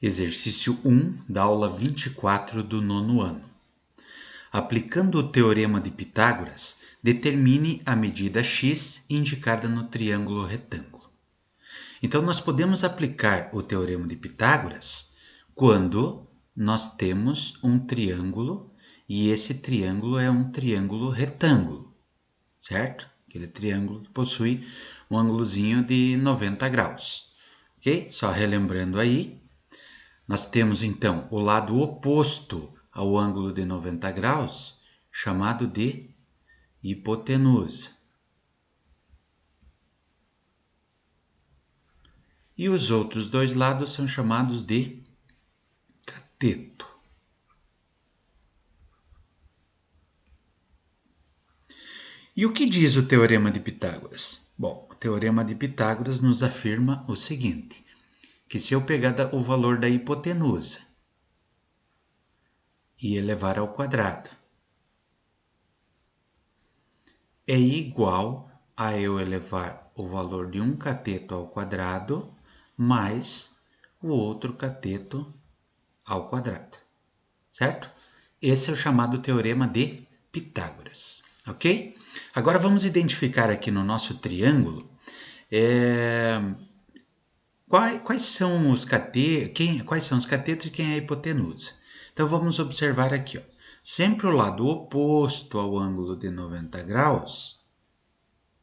Exercício 1 da aula 24 do nono ano. Aplicando o teorema de Pitágoras, determine a medida x indicada no triângulo retângulo. Então, nós podemos aplicar o teorema de Pitágoras quando nós temos um triângulo e esse triângulo é um triângulo retângulo, certo? Aquele triângulo que possui um ângulozinho de 90 graus, ok? Só relembrando aí, nós temos então o lado oposto ao ângulo de 90 graus, chamado de hipotenusa. E os outros dois lados são chamados de cateto. E o que diz o teorema de Pitágoras? Bom, o teorema de Pitágoras nos afirma o seguinte, que se eu pegar o valor da hipotenusa e elevar ao quadrado, é igual a eu elevar o valor de um cateto ao quadrado mais o outro cateto ao quadrado, certo? Esse é o chamado teorema de Pitágoras, ok? Agora vamos identificar aqui no nosso triângulo quais são os catetos e quem é a hipotenusa. Então vamos observar aqui, ó. Sempre o lado oposto ao ângulo de 90 graus,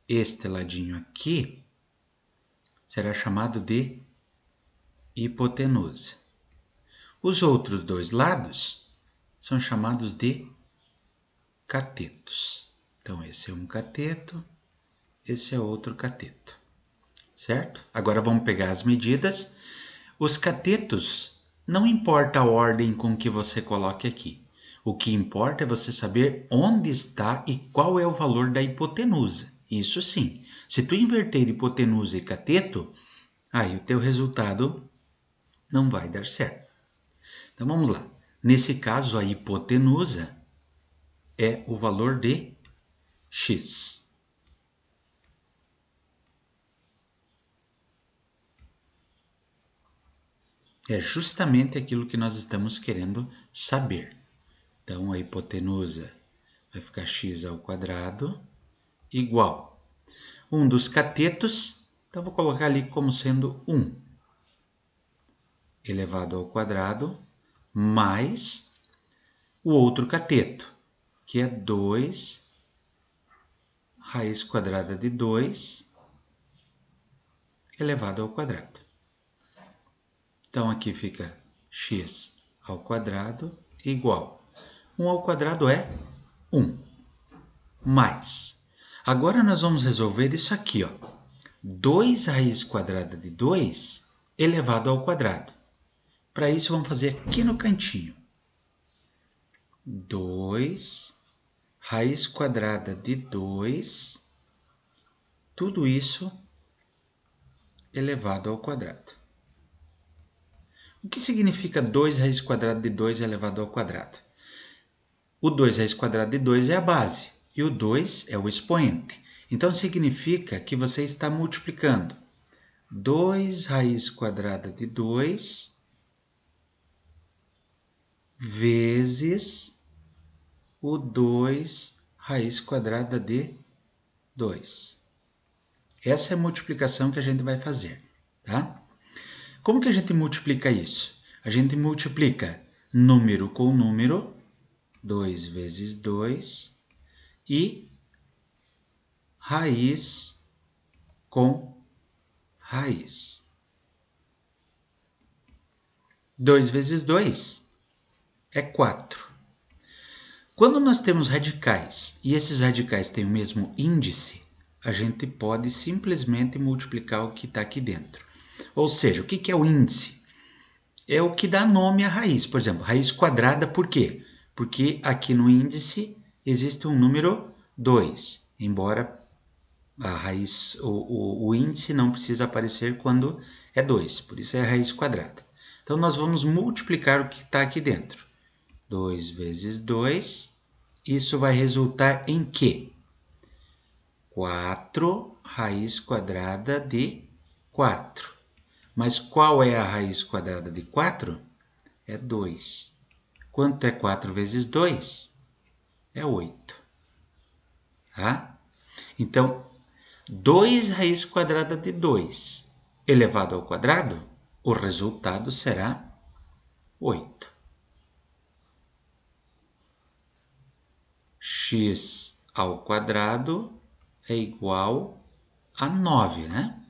este ladinho aqui, será chamado de hipotenusa. Os outros dois lados são chamados de catetos. Então, esse é um cateto, esse é outro cateto, certo? Agora vamos pegar as medidas. Os catetos, não importa a ordem com que você coloque aqui. O que importa é você saber onde está e qual é o valor da hipotenusa. Isso sim. Se tu inverter hipotenusa e cateto, aí o teu resultado não vai dar certo. Então vamos lá. Nesse caso, a hipotenusa é o valor de x. É justamente aquilo que nós estamos querendo saber. Então, a hipotenusa vai ficar x ao quadrado igual. Um dos catetos, então vou colocar ali como sendo 1 elevado ao quadrado mais o outro cateto, que é 2 raiz quadrada de 2 elevado ao quadrado. Então, aqui fica x ao quadrado igual. 1 ao quadrado é 1. Mais. Agora, nós vamos resolver isso aqui, ó. 2 raiz quadrada de 2 elevado ao quadrado. Para isso, vamos fazer aqui no cantinho. 2 raiz quadrada de 2, tudo isso elevado ao quadrado. O que significa 2 raiz quadrada de 2 elevado ao quadrado? O 2 raiz quadrada de 2 é a base e o 2 é o expoente. Então, significa que você está multiplicando 2 raiz quadrada de 2 vezes o 2 raiz quadrada de 2. Essa é a multiplicação que a gente vai fazer, tá? Como que a gente multiplica isso? A gente multiplica número com número, 2 vezes 2, e raiz com raiz. 2 vezes 2 é 4. Quando nós temos radicais e esses radicais têm o mesmo índice, a gente pode simplesmente multiplicar o que está aqui dentro. Ou seja, o que é o índice? É o que dá nome à raiz. Por exemplo, raiz quadrada, por quê? Porque aqui no índice existe um número 2, embora a raiz, o índice não precisa aparecer quando é 2, por isso é a raiz quadrada. Então, nós vamos multiplicar o que está aqui dentro. 2 vezes 2, isso vai resultar em quê? 4 raiz quadrada de 4. Mas qual é a raiz quadrada de 4? É 2. Quanto é 4 vezes 2? É 8. Tá? Então, 2 raiz quadrada de 2 elevado ao quadrado, o resultado será 8. X ao quadrado é igual a 9, né?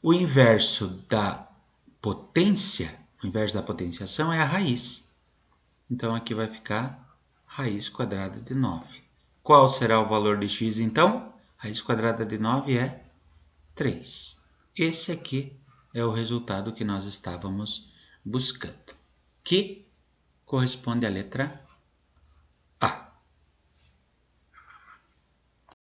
O inverso da potência, o inverso da potenciação é a raiz. Então, aqui vai ficar raiz quadrada de 9. Qual será o valor de x, então? Raiz quadrada de 9 é 3. Esse aqui é o resultado que nós estávamos buscando, que corresponde à letra